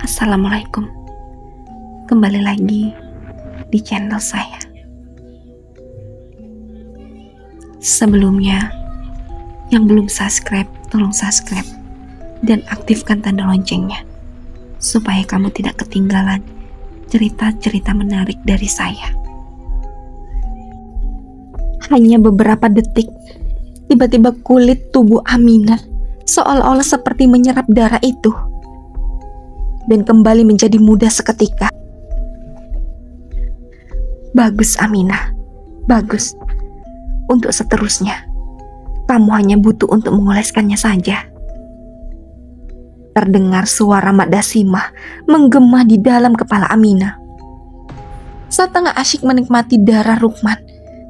Assalamualaikum. Kembali lagi di channel saya. Sebelumnya, yang belum subscribe, tolong subscribe dan aktifkan tanda loncengnya supaya kamu tidak ketinggalan cerita-cerita menarik dari saya. Hanya beberapa detik, tiba-tiba kulit tubuh Aminah seolah-olah seperti menyerap darah itu dan kembali menjadi muda seketika. Bagus Aminah, bagus. Untuk seterusnya, kamu hanya butuh untuk mengoleskannya saja. Terdengar suara Mak Dasimah menggema di dalam kepala Aminah. Saat tengah asyik menikmati darah Rukman,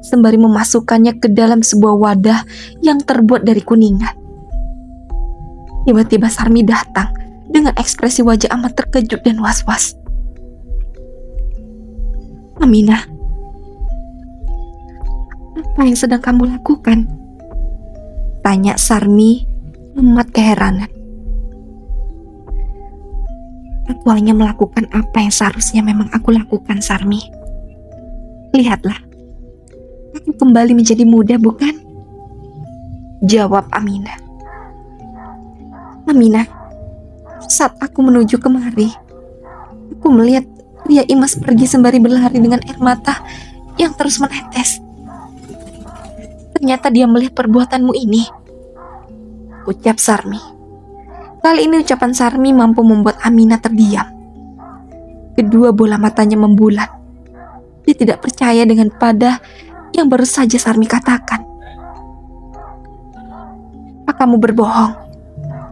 sembari memasukkannya ke dalam sebuah wadah yang terbuat dari kuningan. Tiba-tiba Sarmi datang dengan ekspresi wajah amat terkejut dan was-was. Aminah, apa yang sedang kamu lakukan? Tanya Sarmi amat keheranan. Aku hanya melakukan apa yang seharusnya memang aku lakukan, Sarmi. Lihatlah, aku kembali menjadi muda, bukan? Jawab Aminah. Aminah, saat aku menuju kemari, aku melihat Ria Imas pergi sembari berlari dengan air mata yang terus menetes. Ternyata dia melihat perbuatanmu ini, ucap Sarmi. Kali ini ucapan Sarmi mampu membuat Aminah terdiam. Kedua bola matanya membulat. Dia tidak percaya dengan pada yang baru saja Sarmi katakan. Apa kamu berbohong?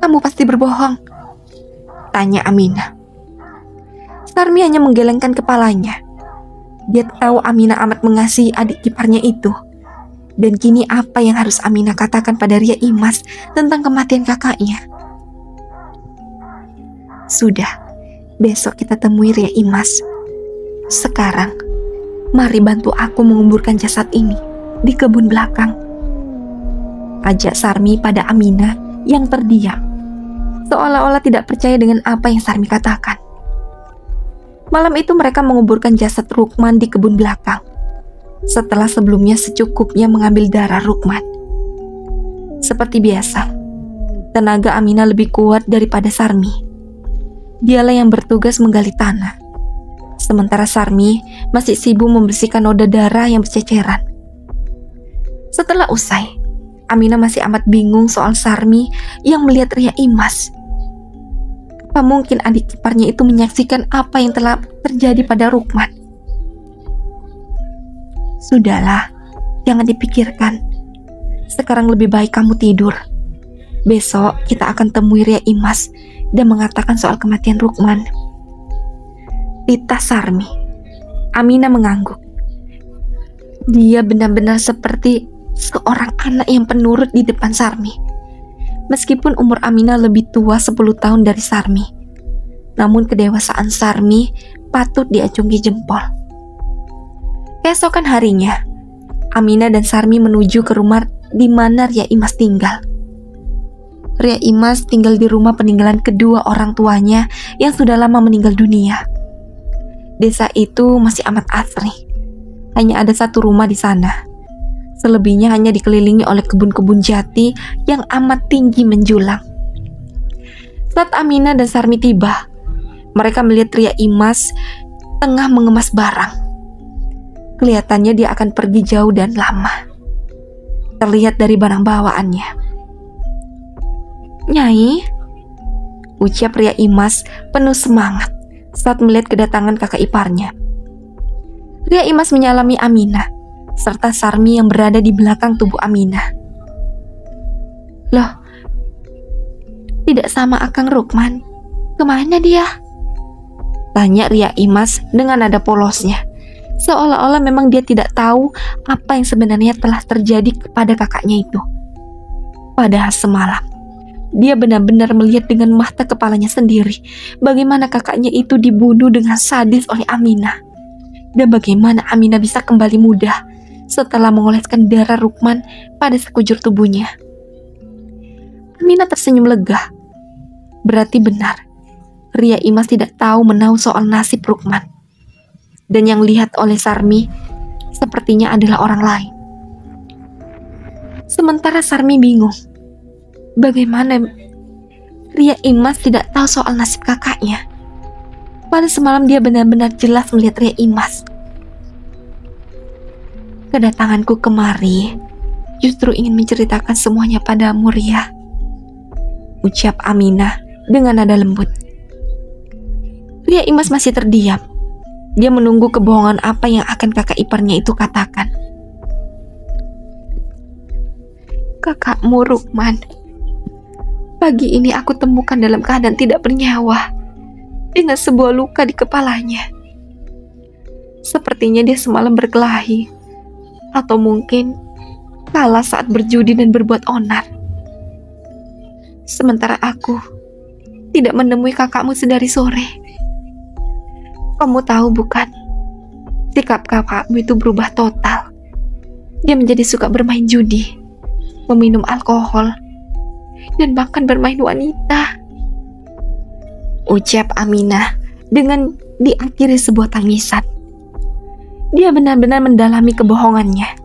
Kamu pasti berbohong, tanya Aminah. Sarmi hanya menggelengkan kepalanya. Dia tahu Aminah amat mengasihi adik iparnya itu. Dan kini apa yang harus Aminah katakan pada Ria Imas tentang kematian kakaknya? Sudah, besok kita temui Ria Imas. Sekarang, mari bantu aku menguburkan jasad ini di kebun belakang. Ajak Sarmi pada Aminah yang terdiam, seolah-olah tidak percaya dengan apa yang Sarmi katakan. Malam itu mereka menguburkan jasad Rukman di kebun belakang. Setelah sebelumnya secukupnya mengambil darah Rukman. Seperti biasa, tenaga Aminah lebih kuat daripada Sarmi. Dialah yang bertugas menggali tanah. Sementara Sarmi masih sibuk membersihkan noda darah yang berceceran. Setelah usai, Aminah masih amat bingung soal Sarmi yang melihat Ria Imas. Apa mungkin adik iparnya itu menyaksikan apa yang telah terjadi pada Rukman? Sudahlah, jangan dipikirkan. Sekarang lebih baik kamu tidur. Besok kita akan temui Ria Imas dan mengatakan soal kematian Rukman. Titah Sarmi. Aminah mengangguk. Dia benar-benar seperti seorang anak yang penurut di depan Sarmi. Meskipun umur Aminah lebih tua 10 tahun dari Sarmi, namun kedewasaan Sarmi patut diacungi jempol. Keesokan harinya, Aminah dan Sarmi menuju ke rumah di mana Ria Imas tinggal. Ria Imas tinggal di rumah peninggalan kedua orang tuanya yang sudah lama meninggal dunia. Desa itu masih amat asri. Hanya ada satu rumah di sana. Selebihnya hanya dikelilingi oleh kebun-kebun jati yang amat tinggi menjulang. Saat Aminah dan Sarmi tiba, mereka melihat Ria Imas tengah mengemas barang. Kelihatannya dia akan pergi jauh dan lama. Terlihat dari barang bawaannya. Nyai, ucap Ria Imas penuh semangat saat melihat kedatangan kakak iparnya. Ria Imas menyalami Aminah serta Sarmi yang berada di belakang tubuh Aminah. Loh, tidak sama Akang Rukman. Kemana dia? Tanya Ria Imas dengan nada polosnya, seolah-olah memang dia tidak tahu apa yang sebenarnya telah terjadi kepada kakaknya itu. Padahal semalam dia benar-benar melihat dengan mata kepalanya sendiri bagaimana kakaknya itu dibunuh dengan sadis oleh Aminah. Dan bagaimana Aminah bisa kembali muda setelah mengoleskan darah Rukman pada sekujur tubuhnya. Aminah tersenyum lega. Berarti benar, Ria Imas tidak tahu menahu soal nasib Rukman. Dan yang lihat oleh Sarmi sepertinya adalah orang lain. Sementara Sarmi bingung. Bagaimana Ria Imas tidak tahu soal nasib kakaknya? Pada semalam dia benar-benar jelas melihat Ria Imas. Kedatanganku kemari justru ingin menceritakan semuanya padamu, Ria, ucap Aminah dengan nada lembut. Ria Imas masih terdiam. Dia menunggu kebohongan apa yang akan kakak iparnya itu katakan. Kakakmu Rukman, pagi ini aku temukan dalam keadaan tidak bernyawa, dengan sebuah luka di kepalanya. Sepertinya dia semalam berkelahi, atau mungkin kalah saat berjudi dan berbuat onar. Sementara aku tidak menemui kakakmu sedari sore. Kamu tahu bukan, sikap kakakmu itu berubah total. Dia menjadi suka bermain judi, meminum alkohol, dan bahkan bermain wanita, ucap Aminah dengan diakhiri sebuah tangisan. Dia benar-benar mendalami kebohongannya.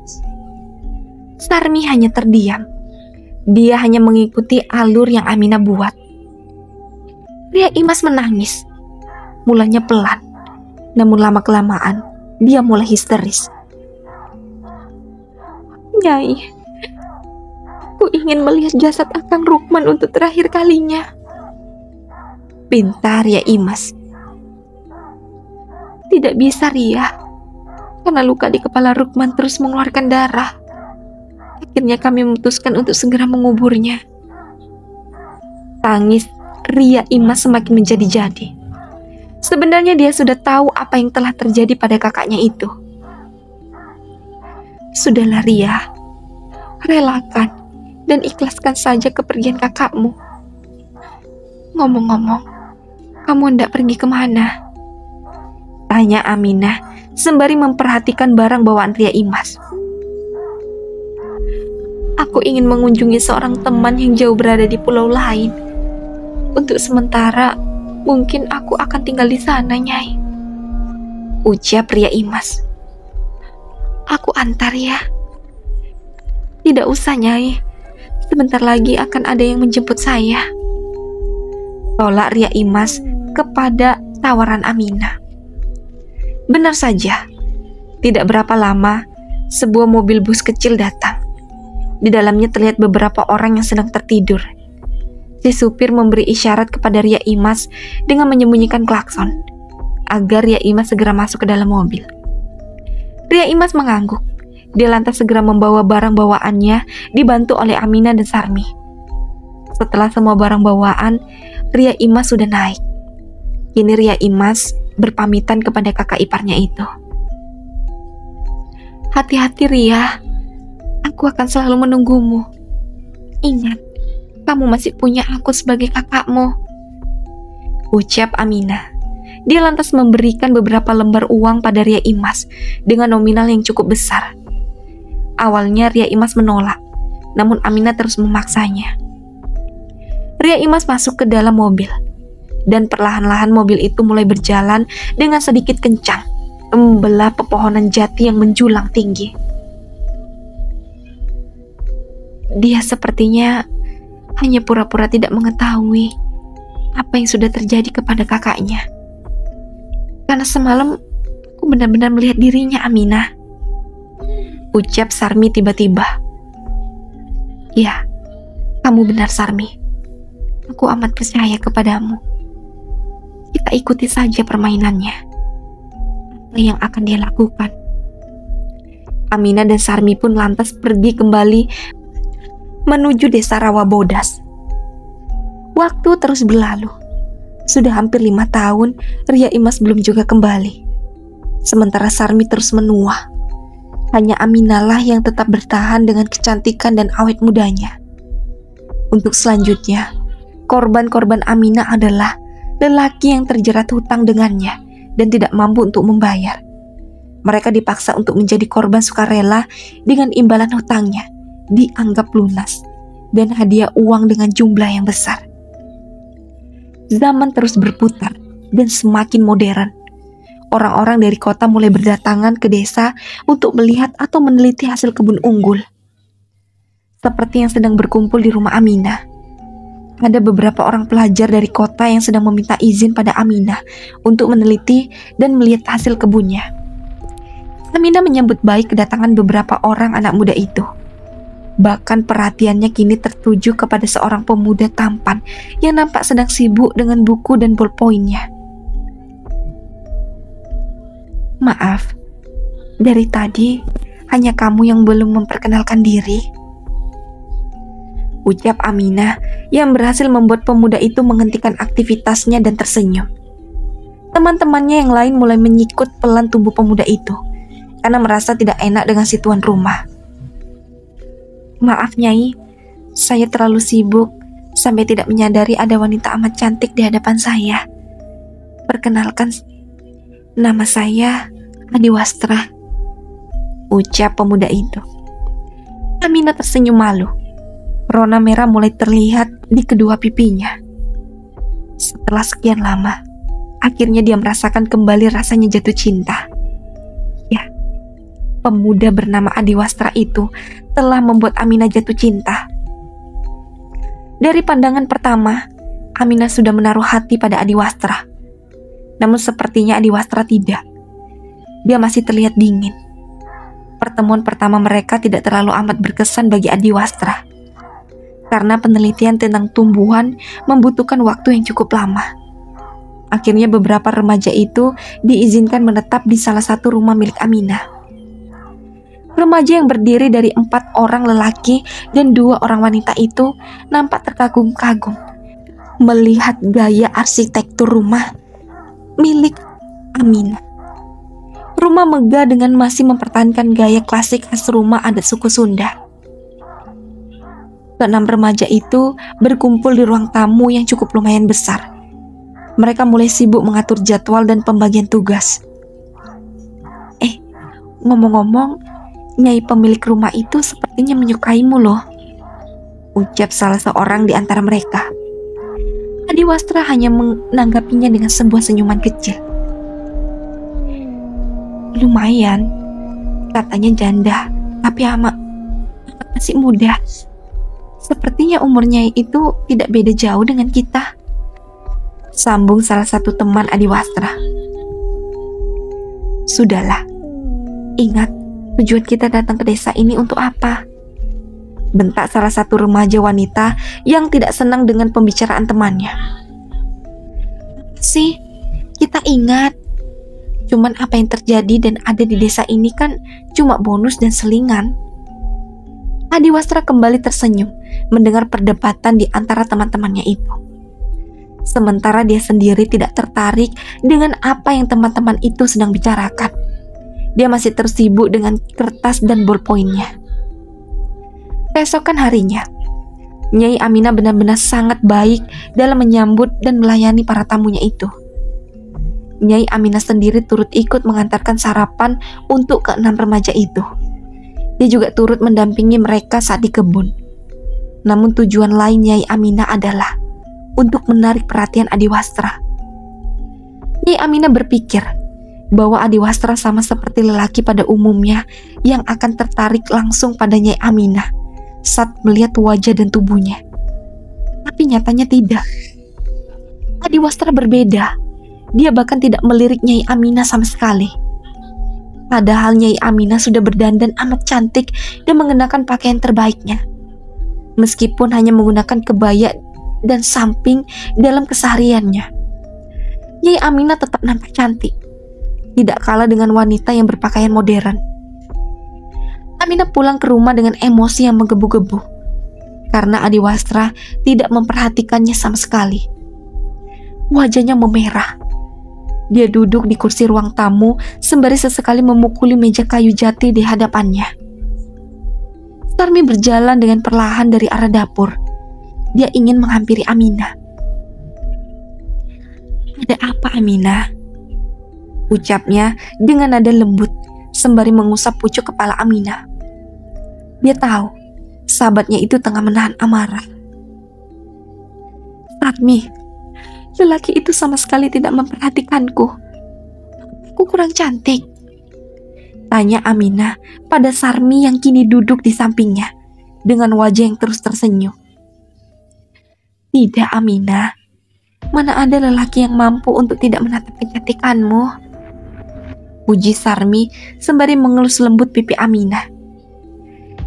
Sarmi hanya terdiam. Dia hanya mengikuti alur yang Aminah buat. Ria Imas menangis. Mulanya pelan, namun lama-kelamaan dia mulai histeris. Nyai, aku ingin melihat jasad Akang Rukman untuk terakhir kalinya, pintar Ria Imas. Tidak bisa, Ria, karena luka di kepala Rukman terus mengeluarkan darah. Akhirnya kami memutuskan untuk segera menguburnya. Tangis Ria Imas semakin menjadi-jadi. Sebenarnya dia sudah tahu apa yang telah terjadi pada kakaknya itu. Sudahlah Ria, relakan dan ikhlaskan saja kepergian kakakmu. Ngomong-ngomong, kamu hendak pergi kemana? Tanya Aminah sembari memperhatikan barang bawaan Ria Imas. Aku ingin mengunjungi seorang teman yang jauh berada di pulau lain. Untuk sementara, mungkin aku akan tinggal di sana, Nyai, ucap Ria Imas. Aku antar ya. Tidak usah, Nyai. Sebentar lagi akan ada yang menjemput saya, tolak Ria Imas kepada tawaran Aminah. Benar saja, tidak berapa lama sebuah mobil bus kecil datang. Di dalamnya terlihat beberapa orang yang sedang tertidur. Si supir memberi isyarat kepada Ria Imas dengan menyembunyikan klakson agar Ria Imas segera masuk ke dalam mobil. Ria Imas mengangguk. Dia lantas segera membawa barang bawaannya dibantu oleh Aminah dan Sarmi. Setelah semua barang bawaan, Ria Imas sudah naik. Kini Ria Imas berpamitan kepada kakak iparnya itu. Hati-hati Ria, aku akan selalu menunggumu. Ingat, kamu masih punya aku sebagai kakakmu, ucap Aminah. Dia lantas memberikan beberapa lembar uang pada Ria Imas dengan nominal yang cukup besar. Awalnya Ria Imas menolak, namun Aminah terus memaksanya. Ria Imas masuk ke dalam mobil, dan perlahan-lahan mobil itu mulai berjalan dengan sedikit kencang, membelah pepohonan jati yang menjulang tinggi. Dia sepertinya hanya pura-pura tidak mengetahui apa yang sudah terjadi kepada kakaknya. Karena semalam aku benar-benar melihat dirinya, Aminah, ucap Sarmi tiba-tiba. Ya, kamu benar Sarmi. Aku amat percaya kepadamu. Kita ikuti saja permainannya. Apa yang akan dia lakukan? Aminah dan Sarmi pun lantas pergi kembali menuju desa Rawabodas. Waktu terus berlalu. Sudah hampir 5 tahun Ria Imas belum juga kembali. Sementara Sarmi terus menua. Hanya Aminah lah yang tetap bertahan dengan kecantikan dan awet mudanya. Untuk selanjutnya, korban-korban Aminah adalah lelaki yang terjerat hutang dengannya dan tidak mampu untuk membayar. Mereka dipaksa untuk menjadi korban sukarela dengan imbalan hutangnya dianggap lunas dan hadiah uang dengan jumlah yang besar. Zaman terus berputar dan semakin modern. Orang-orang dari kota mulai berdatangan ke desa untuk melihat atau meneliti hasil kebun unggul. Seperti yang sedang berkumpul di rumah Aminah. Ada beberapa orang pelajar dari kota yang sedang meminta izin pada Aminah untuk meneliti dan melihat hasil kebunnya. Aminah menyambut baik kedatangan beberapa orang anak muda itu. Bahkan perhatiannya kini tertuju kepada seorang pemuda tampan yang nampak sedang sibuk dengan buku dan ballpointnya. "Maaf, dari tadi hanya kamu yang belum memperkenalkan diri," ucap Aminah yang berhasil membuat pemuda itu menghentikan aktivitasnya dan tersenyum. Teman-temannya yang lain mulai menyikut pelan tubuh pemuda itu karena merasa tidak enak dengan si tuan rumah. "Maaf Nyai, saya terlalu sibuk sampai tidak menyadari ada wanita amat cantik di hadapan saya. Perkenalkan, nama saya Adiwastra," ucap pemuda itu. Aminah tersenyum malu. Rona merah mulai terlihat di kedua pipinya. Setelah sekian lama, akhirnya dia merasakan kembali rasanya jatuh cinta. Ya, pemuda bernama Adiwastra itu telah membuat Aminah jatuh cinta. Dari pandangan pertama, Aminah sudah menaruh hati pada Adiwastra. Namun sepertinya Adiwastra tidak. Dia masih terlihat dingin. Pertemuan pertama mereka tidak terlalu amat berkesan bagi Adiwastra. Karena penelitian tentang tumbuhan membutuhkan waktu yang cukup lama. Akhirnya beberapa remaja itu diizinkan menetap di salah satu rumah milik Aminah. Remaja yang berdiri dari 4 orang lelaki dan 2 orang wanita itu nampak terkagum-kagum melihat gaya arsitektur rumah milik Aminah. Rumah megah dengan masih mempertahankan gaya klasik khas rumah adat suku Sunda. Keenam remaja itu berkumpul di ruang tamu yang cukup lumayan besar. Mereka mulai sibuk mengatur jadwal dan pembagian tugas. Ngomong-ngomong, Nyai pemilik rumah itu sepertinya menyukaimu loh, ucap salah seorang di antara mereka. Adiwastra hanya menanggapinya dengan sebuah senyuman kecil. "Lumayan, katanya janda, tapi amat masih muda. Sepertinya umurnya itu tidak beda jauh dengan kita," sambung salah satu teman Adiwastra. "Sudahlah, ingat tujuan kita datang ke desa ini untuk apa?" bentak salah satu remaja wanita yang tidak senang dengan pembicaraan temannya. "Sih, kita ingat. Cuman apa yang terjadi dan ada di desa ini kan cuma bonus dan selingan." Adiwastra kembali tersenyum mendengar perdebatan di antara teman-temannya itu. Sementara dia sendiri tidak tertarik dengan apa yang teman-teman itu sedang bicarakan. Dia masih terus sibuk dengan kertas dan ballpointnya. Keesokan harinya, Nyai Aminah benar-benar sangat baik dalam menyambut dan melayani para tamunya itu. Nyai Aminah sendiri turut ikut mengantarkan sarapan untuk ke-6 remaja itu. Dia juga turut mendampingi mereka saat di kebun. Namun tujuan lain Nyai Aminah adalah untuk menarik perhatian Adiwastra. Nyai Aminah berpikir bahwa Adiwastra sama seperti lelaki pada umumnya yang akan tertarik langsung pada Nyai Aminah saat melihat wajah dan tubuhnya. Tapi nyatanya tidak. Adiwastra berbeda. Dia bahkan tidak melirik Nyai Aminah sama sekali. Padahal Nyai Aminah sudah berdandan amat cantik dan mengenakan pakaian terbaiknya. Meskipun hanya menggunakan kebaya dan samping dalam kesehariannya, Nyai Aminah tetap nampak cantik. Tidak kalah dengan wanita yang berpakaian modern. Aminah pulang ke rumah dengan emosi yang menggebu-gebu karena Adiwastra tidak memperhatikannya sama sekali. Wajahnya memerah. Dia duduk di kursi ruang tamu sembari sesekali memukuli meja kayu jati di hadapannya. Sarmi berjalan dengan perlahan dari arah dapur. Dia ingin menghampiri Aminah. "Ada apa, Aminah?" ucapnya dengan nada lembut sembari mengusap pucuk kepala Aminah. Dia tahu sahabatnya itu tengah menahan amarah. "Sarmi, Lelaki itu sama sekali tidak memperhatikanku. Aku kurang cantik? Tanya Aminah pada Sarmi yang kini duduk di sampingnya dengan wajah yang terus tersenyum. Tidak, Aminah. Mana ada lelaki yang mampu untuk tidak menatap kecantikanmu? Puji Sarmi sembari mengelus lembut pipi Aminah.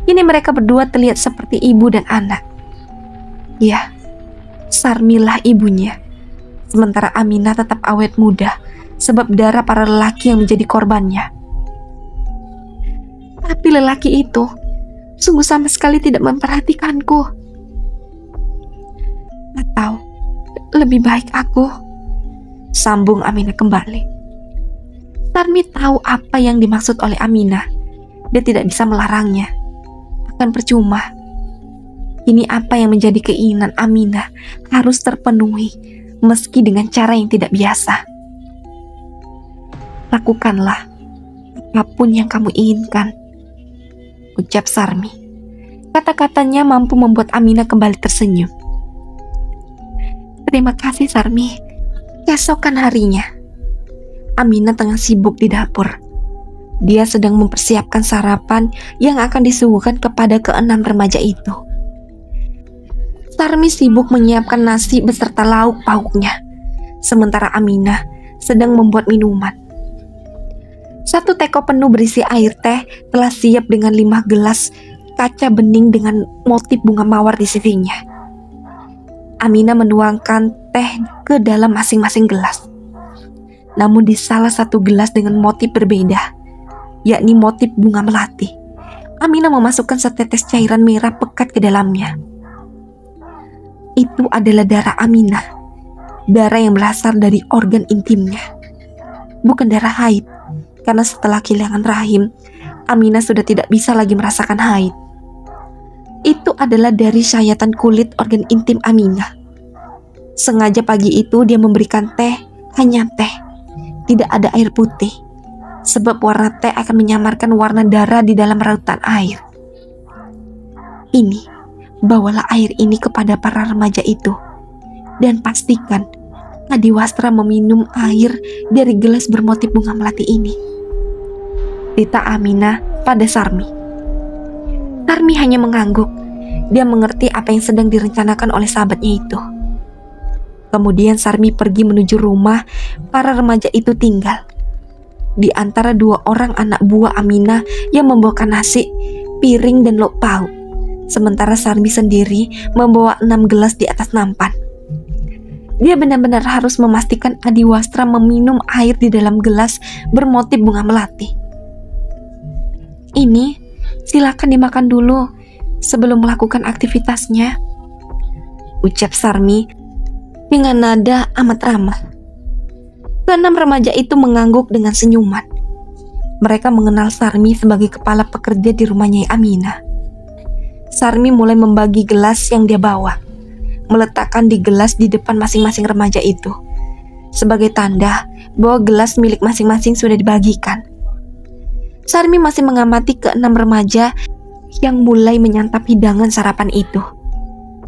Kini mereka berdua terlihat seperti ibu dan anak. Ya, Sarmilah ibunya. Sementara Aminah tetap awet muda sebab darah para lelaki yang menjadi korbannya. Tapi lelaki itu sungguh sama sekali tidak memperhatikanku. Atau lebih baik aku, sambung Aminah kembali. Sarmi tahu apa yang dimaksud oleh Aminah. Dia tidak bisa melarangnya. Akan percuma. Ini apa yang menjadi keinginan Aminah harus terpenuhi, meski dengan cara yang tidak biasa. Lakukanlah apapun yang kamu inginkan, ucap Sarmi. Kata-katanya mampu membuat Aminah kembali tersenyum. Terima kasih, Sarmi. Keesokan harinya, Aminah tengah sibuk di dapur. Dia sedang mempersiapkan sarapan yang akan disuguhkan kepada keenam remaja itu. Sarmi sibuk menyiapkan nasi beserta lauk pauknya, sementara Aminah sedang membuat minuman. 1 teko penuh berisi air teh telah siap dengan 5 gelas kaca bening dengan motif bunga mawar di sisinya. Aminah menuangkan teh ke dalam masing-masing gelas. Namun di salah satu gelas dengan motif berbeda, yakni motif bunga melati, Aminah memasukkan setetes cairan merah pekat ke dalamnya. Itu adalah darah Aminah, darah yang berasal dari organ intimnya, bukan darah haid, karena setelah kehilangan rahim, Aminah sudah tidak bisa lagi merasakan haid. Itu adalah dari sayatan kulit organ intim Aminah. Sengaja pagi itu dia memberikan teh, hanya teh, tidak ada air putih, sebab warna teh akan menyamarkan warna darah di dalam rautan air. Ini, bawalah air ini kepada para remaja itu, dan pastikan Adiwastra meminum air dari gelas bermotif bunga melati ini. Tita Aminah pada Sarmi. Sarmi hanya mengangguk. Dia mengerti apa yang sedang direncanakan oleh sahabatnya itu. Kemudian Sarmi pergi menuju rumah para remaja itu tinggal. Di antara 2 orang anak buah Aminah yang membawakan nasi, piring dan lauk pauk. Sementara Sarmi sendiri membawa 6 gelas di atas nampan. Dia benar-benar harus memastikan Adiwastra meminum air di dalam gelas bermotif bunga melati. Ini silakan dimakan dulu sebelum melakukan aktivitasnya, ucap Sarmi dengan nada amat ramah. Keenam remaja itu mengangguk dengan senyuman. Mereka mengenal Sarmi sebagai kepala pekerja di rumahnya Aminah. Sarmi mulai membagi gelas yang dia bawa, meletakkan di gelas di depan masing-masing remaja itu, sebagai tanda bahwa gelas milik masing-masing sudah dibagikan. Sarmi masih mengamati keenam remaja yang mulai menyantap hidangan sarapan itu.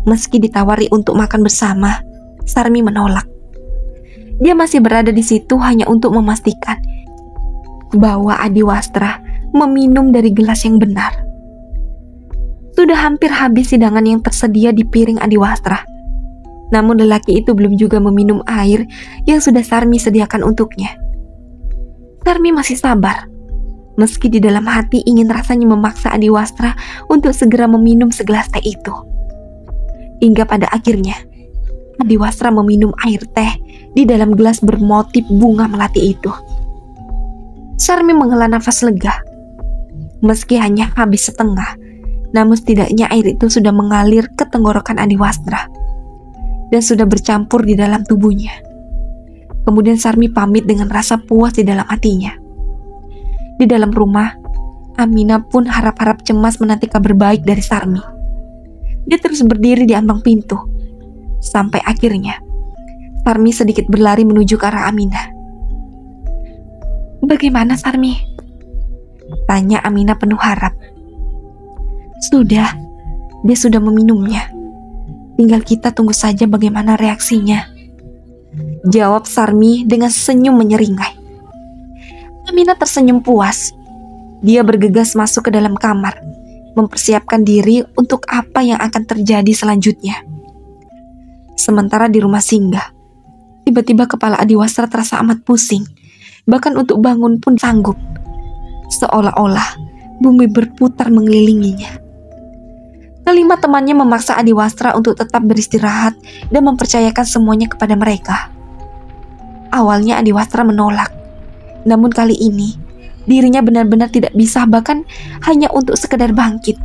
Meski ditawari untuk makan bersama, Sarmi menolak. Dia masih berada di situ hanya untuk memastikan bahwa Adiwastra meminum dari gelas yang benar. Sudah hampir habis hidangan yang tersedia di piring Adiwastra. Namun lelaki itu belum juga meminum air yang sudah Sarmi sediakan untuknya. Sarmi masih sabar, meski di dalam hati ingin rasanya memaksa Adiwastra untuk segera meminum segelas teh itu. Hingga pada akhirnya, Adiwastra meminum air teh di dalam gelas bermotif bunga melati itu. Sarmi menghela nafas lega. Meski hanya habis setengah, namun setidaknya air itu sudah mengalir ke tenggorokan Adiwastra dan sudah bercampur di dalam tubuhnya. Kemudian Sarmi pamit dengan rasa puas di dalam hatinya. Di dalam rumah, Aminah pun harap-harap cemas menanti kabar baik dari Sarmi. Dia terus berdiri di ambang pintu, sampai akhirnya Sarmi sedikit berlari menuju ke arah Aminah. "Bagaimana, Sarmi?" tanya Aminah penuh harap. "Sudah, dia sudah meminumnya. Tinggal kita tunggu saja bagaimana reaksinya," jawab Sarmi dengan senyum menyeringai. Aminah tersenyum puas. Dia bergegas masuk ke dalam kamar, mempersiapkan diri untuk apa yang akan terjadi selanjutnya. Sementara di rumah singgah, tiba-tiba kepala Adiwastra terasa amat pusing. Bahkan untuk bangun pun sanggup. Seolah-olah bumi berputar mengelilinginya. Kelima temannya memaksa Adiwastra untuk tetap beristirahat dan mempercayakan semuanya kepada mereka. Awalnya Adiwastra menolak, namun kali ini dirinya benar-benar tidak bisa, bahkan hanya untuk sekedar bangkit.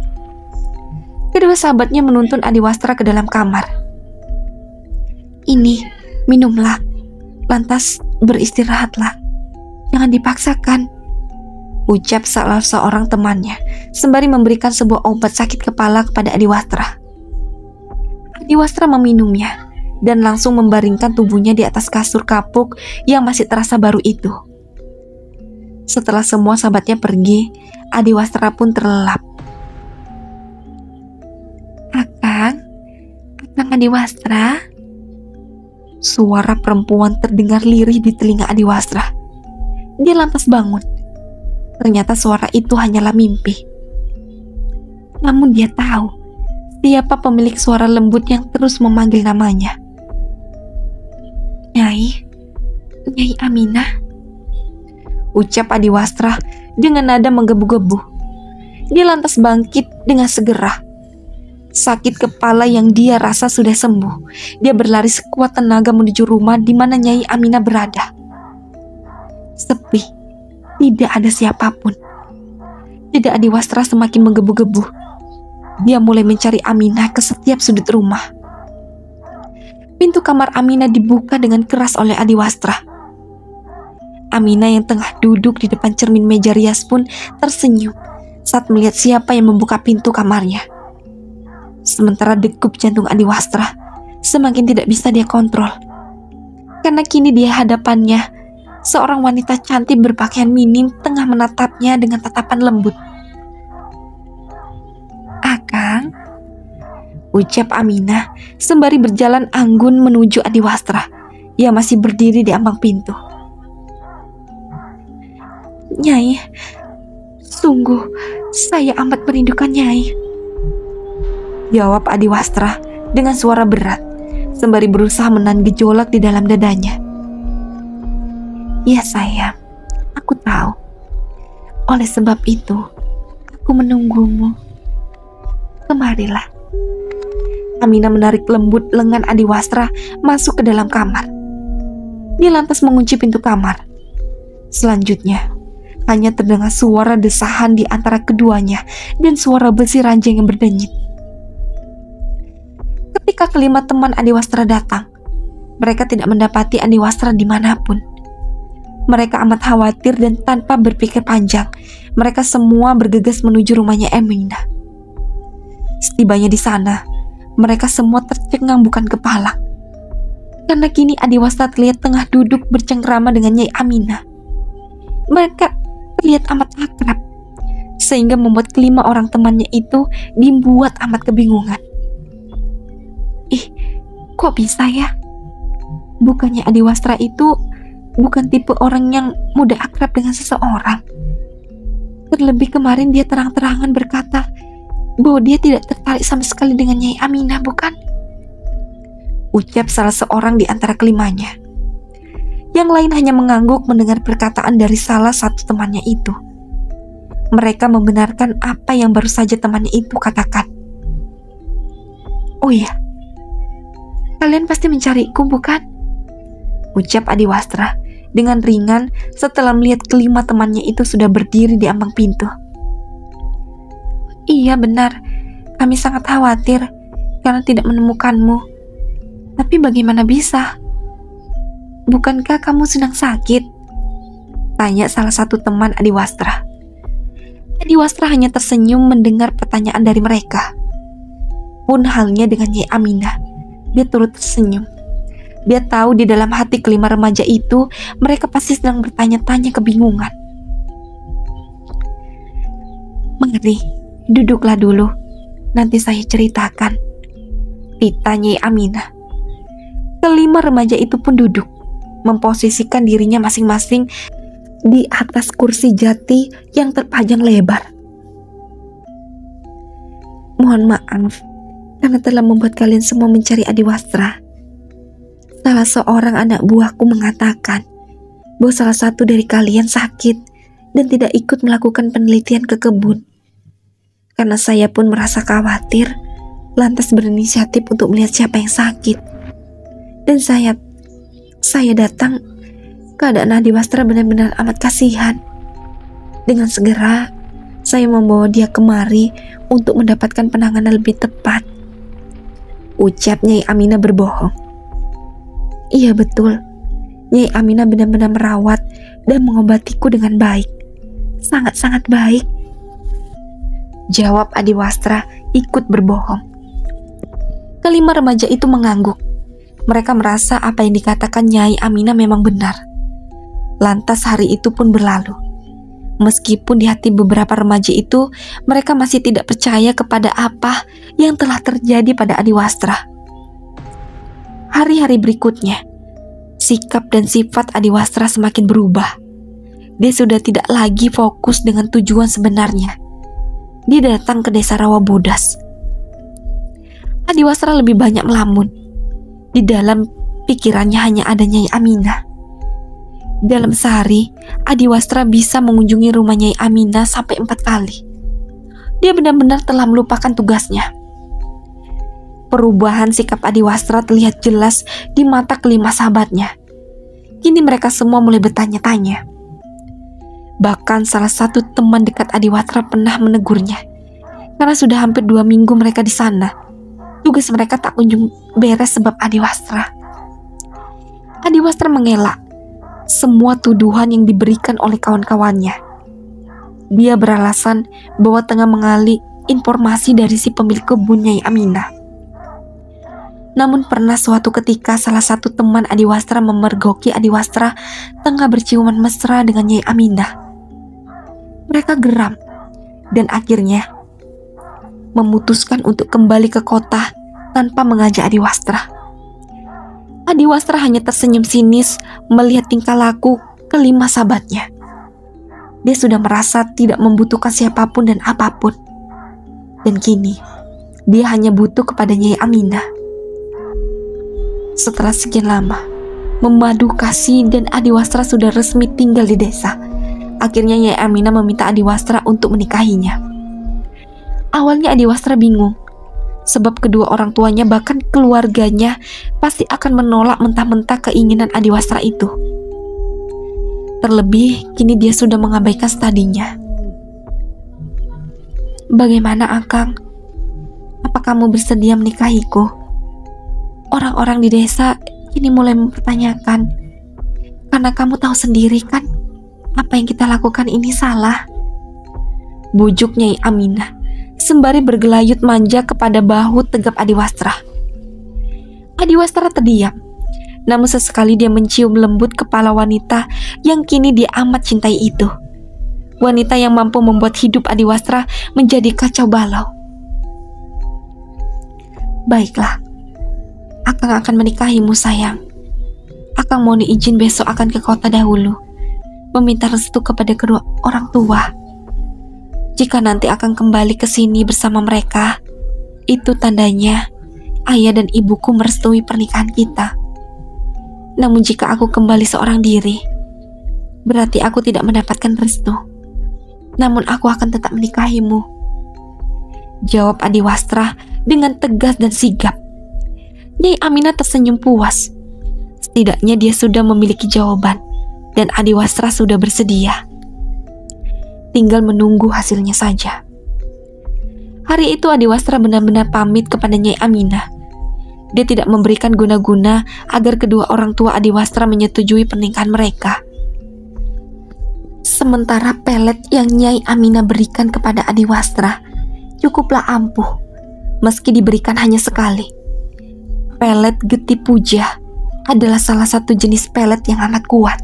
Kedua sahabatnya menuntun Adiwastra ke dalam kamar. "Ini, minumlah, lantas beristirahatlah. Jangan dipaksakan," ucap salah seorang temannya sembari memberikan sebuah obat sakit kepala kepada Adiwastra. Adiwastra meminumnya dan langsung membaringkan tubuhnya di atas kasur kapuk yang masih terasa baru itu. Setelah semua sahabatnya pergi, Adiwastra pun terlelap. Akang Adiwastra?" Suara perempuan terdengar lirih di telinga Adiwastra. Dia lantas bangun. Ternyata suara itu hanyalah mimpi. Namun dia tahu siapa pemilik suara lembut yang terus memanggil namanya. Nyai Aminah," ucap Adiwastra dengan nada menggebu-gebu. Dia lantas bangkit dengan segera. Sakit kepala yang dia rasa sudah sembuh. Dia berlari sekuat tenaga menuju rumah di mana Nyai Aminah berada. Sepi, tidak ada siapapun. Dada Adiwastra semakin menggebu-gebu. Dia mulai mencari Aminah ke setiap sudut rumah. Pintu kamar Aminah dibuka dengan keras oleh Adiwastra. Aminah yang tengah duduk di depan cermin meja rias pun tersenyum saat melihat siapa yang membuka pintu kamarnya. Sementara degup jantung Adiwastra semakin tidak bisa dia kontrol. Karena kini di hadapannya seorang wanita cantik berpakaian minim tengah menatapnya dengan tatapan lembut. "Akang," ucap Aminah sembari berjalan anggun menuju Adiwastra yang masih berdiri di ambang pintu. "Nyai, sungguh saya amat merindukan Nyai," jawab Adiwastra dengan suara berat sembari berusaha menahan gejolak di dalam dadanya. "Ya sayang, aku tahu. Oleh sebab itu, aku menunggumu. Kemarilah." Aminah menarik lembut lengan Adiwastra masuk ke dalam kamar. Dia lantas mengunci pintu kamar. Selanjutnya, hanya terdengar suara desahan di antara keduanya dan suara besi ranjang yang berdenyit. Ketika kelima teman Adiwastra datang, mereka tidak mendapati Adiwastra dimanapun. Mereka amat khawatir dan tanpa berpikir panjang, mereka semua bergegas menuju rumahnya Aminah. Setibanya di sana, mereka semua tercengang bukan kepala. Karena kini Adiwastra terlihat tengah duduk bercengkrama dengan Nyai Aminah. Mereka terlihat amat akrab, sehingga membuat kelima orang temannya itu dibuat amat kebingungan. "Ih, kok bisa ya? Bukannya Adiwastra itu bukan tipe orang yang mudah akrab dengan seseorang. Terlebih kemarin dia terang-terangan berkata bahwa dia tidak tertarik sama sekali dengan Nyai Aminah, bukan?" ucap salah seorang di antara kelimanya. Yang lain hanya mengangguk mendengar perkataan dari salah satu temannya itu. Mereka membenarkan apa yang baru saja temannya itu katakan. "Oh iya, kalian pasti mencariku, bukan?" ucap Adiwastra dengan ringan setelah melihat kelima temannya itu sudah berdiri di ambang pintu. "Iya benar, kami sangat khawatir karena tidak menemukanmu. Tapi bagaimana bisa? Bukankah kamu sedang sakit?" tanya salah satu teman Adiwastra. Adiwastra hanya tersenyum mendengar pertanyaan dari mereka. Pun halnya dengan Nyai Aminah, dia turut tersenyum. Dia tahu di dalam hati kelima remaja itu mereka pasti sedang bertanya-tanya kebingungan. "Mari, duduklah dulu. Nanti saya ceritakan," ditanyai Aminah. Kelima remaja itu pun duduk. memposisikan dirinya masing-masing di atas kursi jati yang terpajang lebar. Mohon maaf karena telah membuat kalian semua mencari Adiwastra. Salah seorang anak buahku mengatakan bahwa salah satu dari kalian sakit dan tidak ikut melakukan penelitian ke kebun. Karena saya pun merasa khawatir, lantas berinisiatif untuk melihat siapa yang sakit. Dan saya datang, keadaan Adiwastra benar-benar amat kasihan. Dengan segera, saya membawa dia kemari untuk mendapatkan penanganan lebih tepat. Ucap Nyai Aminah berbohong. Iya betul, Nyai Aminah benar-benar merawat dan mengobatiku dengan baik. Sangat-sangat baik. Jawab Adiwastra ikut berbohong. Kelima remaja itu mengangguk. Mereka merasa apa yang dikatakan Nyai Aminah memang benar. Lantas hari itu pun berlalu. Meskipun di hati beberapa remaja itu, mereka masih tidak percaya kepada apa yang telah terjadi pada Adiwastra. Hari-hari berikutnya, sikap dan sifat Adiwastra semakin berubah. Dia sudah tidak lagi fokus dengan tujuan sebenarnya. Dia datang ke desa Rawabodas. Adiwastra lebih banyak melamun. Di dalam pikirannya hanya ada Nyai Aminah. Dalam sehari, Adiwastra bisa mengunjungi rumah Nyai Aminah sampai 4 kali. Dia benar-benar telah melupakan tugasnya. Perubahan sikap Adiwastra terlihat jelas di mata kelima sahabatnya. Kini mereka semua mulai bertanya-tanya. Bahkan salah satu teman dekat Adiwastra pernah menegurnya. Karena sudah hampir 2 minggu mereka di sana. Tugas mereka tak kunjung beres sebab Adiwastra. Adiwastra mengelak semua tuduhan yang diberikan oleh kawan-kawannya. Dia beralasan bahwa tengah mengali informasi dari si pemilik kebun Nyai Aminah. Namun pernah suatu ketika salah satu teman Adiwastra memergoki Adiwastra tengah berciuman mesra dengan Nyai Aminah. Mereka geram dan akhirnya memutuskan untuk kembali ke kota tanpa mengajak Adiwastra. Adiwastra hanya tersenyum sinis melihat tingkah laku kelima sahabatnya. Dia sudah merasa tidak membutuhkan siapapun dan apapun. Dan kini, dia hanya butuh kepada Nyai Aminah. Setelah sekian lama, memadu kasih dan Adiwastra sudah resmi tinggal di desa. Akhirnya Nyai Aminah meminta Adiwastra untuk menikahinya. Awalnya Adiwastra bingung. Sebab kedua orang tuanya bahkan keluarganya pasti akan menolak mentah-mentah keinginan Adiwastra itu. Terlebih kini dia sudah mengabaikan studinya. Bagaimana Akang? Apa kamu bersedia menikahiku? Orang-orang di desa kini mulai mempertanyakan. Karena kamu tahu sendiri kan, apa yang kita lakukan ini salah. Bujuk Nyai Aminah sembari bergelayut manja kepada bahu tegap Adiwastra. Adiwastra terdiam, namun sesekali dia mencium lembut kepala wanita yang kini dia amat cintai itu. Wanita yang mampu membuat hidup Adiwastra menjadi kacau balau. Baiklah, Akang akan menikahimu sayang. Akang mohon izin besok akan ke kota dahulu, meminta restu kepada kedua orang tua. Jika nanti akan kembali ke sini bersama mereka, itu tandanya ayah dan ibuku merestui pernikahan kita. Namun jika aku kembali seorang diri, berarti aku tidak mendapatkan restu. Namun aku akan tetap menikahimu. Jawab Adiwastra dengan tegas dan sigap. Nyai Aminah tersenyum puas. Setidaknya dia sudah memiliki jawaban dan Adiwastra sudah bersedia. Tinggal menunggu hasilnya saja. Hari itu Adiwastra benar-benar pamit kepada Nyai Aminah. Dia tidak memberikan guna-guna agar kedua orang tua Adiwastra menyetujui pernikahan mereka. Sementara pelet yang Nyai Aminah berikan kepada Adiwastra cukuplah ampuh, meski diberikan hanya sekali. Pelet Getih Puja adalah salah satu jenis pelet yang amat kuat.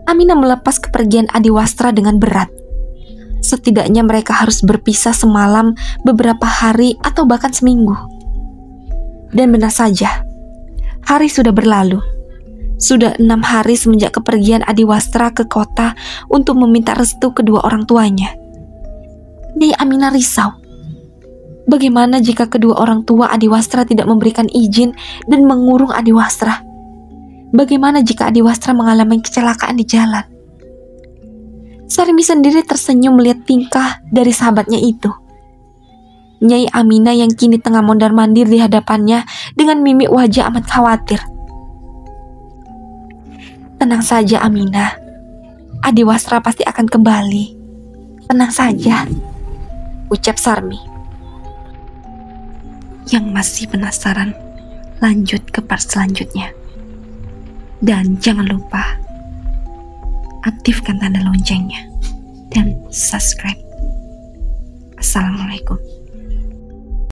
Aminah melepas kepergian Adiwastra dengan berat. Setidaknya mereka harus berpisah semalam, beberapa hari, atau bahkan seminggu. Dan benar saja, hari sudah berlalu. Sudah 6 hari semenjak kepergian Adiwastra ke kota untuk meminta restu kedua orang tuanya. Nyai Aminah risau. Bagaimana jika kedua orang tua Adiwastra tidak memberikan izin dan mengurung Adiwastra? Bagaimana jika Adiwastra mengalami kecelakaan di jalan? Sarmi sendiri tersenyum melihat tingkah dari sahabatnya itu. Nyai Aminah yang kini tengah mondar-mandir di hadapannya dengan mimik wajah amat khawatir. Tenang saja Aminah, Adiwastra pasti akan kembali. Tenang saja, ucap Sarmi. Yang masih penasaran, lanjut ke part selanjutnya. Dan jangan lupa aktifkan tanda loncengnya dan subscribe. Assalamualaikum.